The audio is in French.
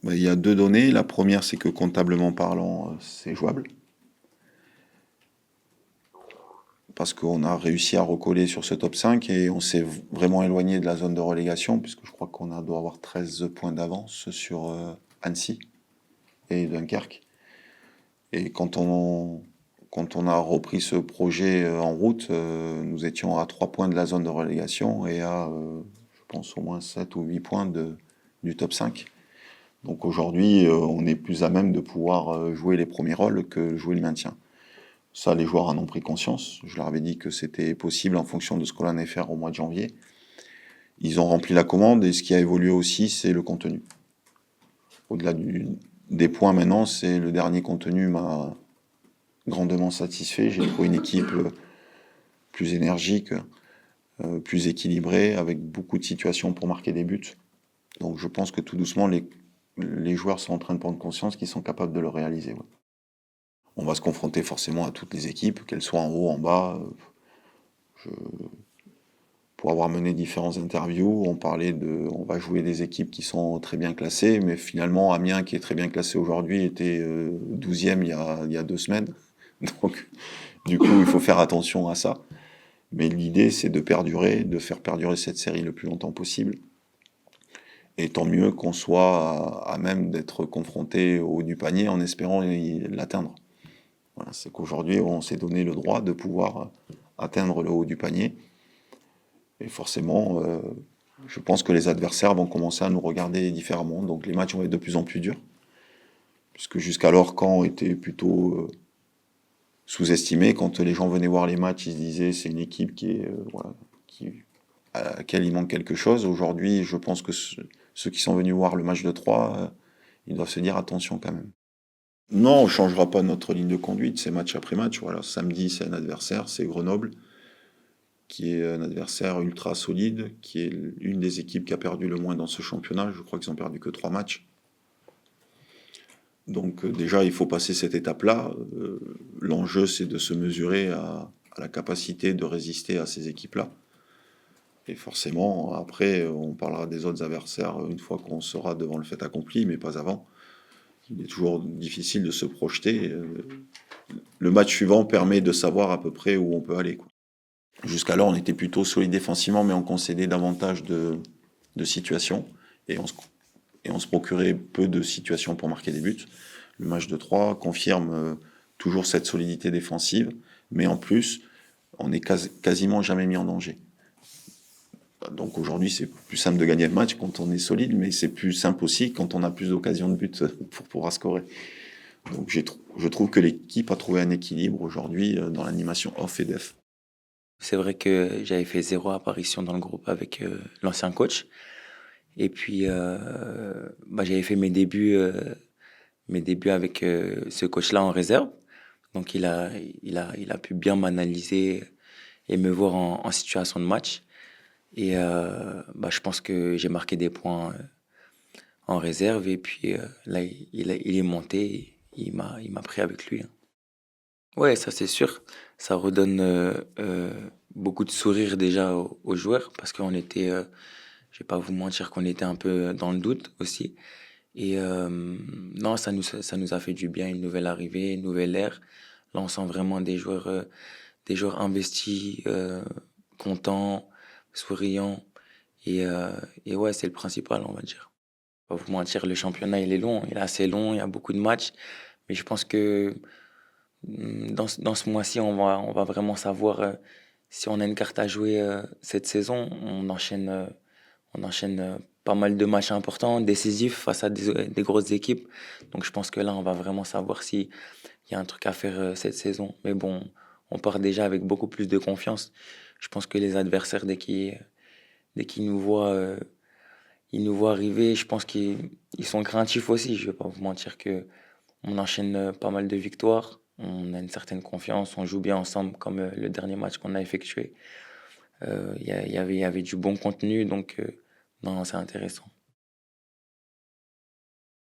Il y a deux données. La première, c'est que comptablement parlant, c'est jouable. Parce qu'on a réussi à recoller sur ce top 5 et on s'est vraiment éloigné de la zone de relégation, puisque je crois doit avoir 13 points d'avance sur Annecy et Dunkerque. Et quand on a repris ce projet en route, nous étions à 3 points de la zone de relégation et à, je pense, au moins 7 ou 8 points du top 5. Donc aujourd'hui, on est plus à même de pouvoir jouer les premiers rôles que jouer le maintien. Ça, les joueurs en ont pris conscience. Je leur avais dit que c'était possible en fonction de ce qu'on allait faire au mois de janvier. Ils ont rempli la commande et ce qui a évolué aussi, c'est le contenu. Au-delà des points maintenant, c'est le dernier contenu m'a grandement satisfait. J'ai trouvé une équipe plus énergique, plus équilibrée, avec beaucoup de situations pour marquer des buts. Donc je pense que tout doucement, les joueurs sont en train de prendre conscience qu'ils sont capables de le réaliser. Ouais. On va se confronter forcément à toutes les équipes, qu'elles soient en haut, en bas. Pour avoir mené différentes interviews, on va jouer des équipes qui sont très bien classées, mais finalement Amiens, qui est très bien classé aujourd'hui, était 12e il y a 2 semaines. Donc du coup, il faut faire attention à ça. Mais l'idée, c'est de perdurer, de faire perdurer cette série le plus longtemps possible. Et tant mieux qu'on soit à même d'être confronté au haut du panier en espérant l'atteindre. Voilà, c'est qu'aujourd'hui, on s'est donné le droit de pouvoir atteindre le haut du panier. Et forcément, je pense que les adversaires vont commencer à nous regarder différemment. Donc les matchs vont être de plus en plus durs. Puisque jusqu'alors, Caen était plutôt sous-estimé. Quand les gens venaient voir les matchs, ils se disaient c'est une équipe qui est, voilà, à laquelle il manque quelque chose. Aujourd'hui, je pense que ceux qui sont venus voir le match de 3, ils doivent se dire attention quand même. Non, on ne changera pas notre ligne de conduite, c'est match après match. Voilà, samedi, c'est un adversaire, c'est Grenoble, qui est un adversaire ultra solide, qui est une des équipes qui a perdu le moins dans ce championnat. Je crois qu'ils ont perdu que 3 matchs. Donc déjà, il faut passer cette étape-là. L'enjeu, c'est de se mesurer à la capacité de résister à ces équipes-là. Et forcément, après, on parlera des autres adversaires une fois qu'on sera devant le fait accompli, mais pas avant. Il est toujours difficile de se projeter. Le match suivant permet de savoir à peu près où on peut aller, quoi. Jusqu'alors, on était plutôt solide défensivement, mais on concédait davantage de situations et on se procurait peu de situations pour marquer des buts. Le match de 3 confirme toujours cette solidité défensive, mais en plus, on n'est quasiment jamais mis en danger. Donc aujourd'hui, c'est plus simple de gagner le match quand on est solide, mais c'est plus simple aussi quand on a plus d'occasions de but pour pouvoir scorer. Donc je trouve que l'équipe a trouvé un équilibre aujourd'hui dans l'animation off et def. C'est vrai que j'avais fait 0 apparition dans le groupe avec l'ancien coach. Et puis, j'avais fait mes débuts avec ce coach-là en réserve. Donc, il a pu bien m'analyser et me voir en situation de match. Et je pense que j'ai marqué des points en réserve. Et puis là, il est monté. Et il m'a pris avec lui, hein. Ouais, ça c'est sûr. Ça redonne beaucoup de sourire déjà aux joueurs parce qu'on était, je vais pas vous mentir qu'on était un peu dans le doute aussi. Et non, ça nous a fait du bien, une nouvelle arrivée, une nouvelle ère. Là, on sent vraiment des joueurs investis, contents, souriants. Et ouais, c'est le principal, on va dire. Pas vous mentir, le championnat, il est long, il est assez long, il y a beaucoup de matchs. Mais je pense que dans ce mois-ci, on va vraiment savoir si on a une carte à jouer cette saison. On enchaîne pas mal de matchs importants, décisifs face à des grosses équipes. Donc je pense que là, on va vraiment savoir s'il y a un truc à faire cette saison. Mais bon, on part déjà avec beaucoup plus de confiance. Je pense que les adversaires, dès qu'ils nous voient, ils nous voient arriver, je pense qu'ils sont craintifs aussi. Je vais pas vous mentir que on enchaîne pas mal de victoires. On a une certaine confiance, on joue bien ensemble comme le dernier match qu'on a effectué. Il y avait du bon contenu, donc non, c'est intéressant.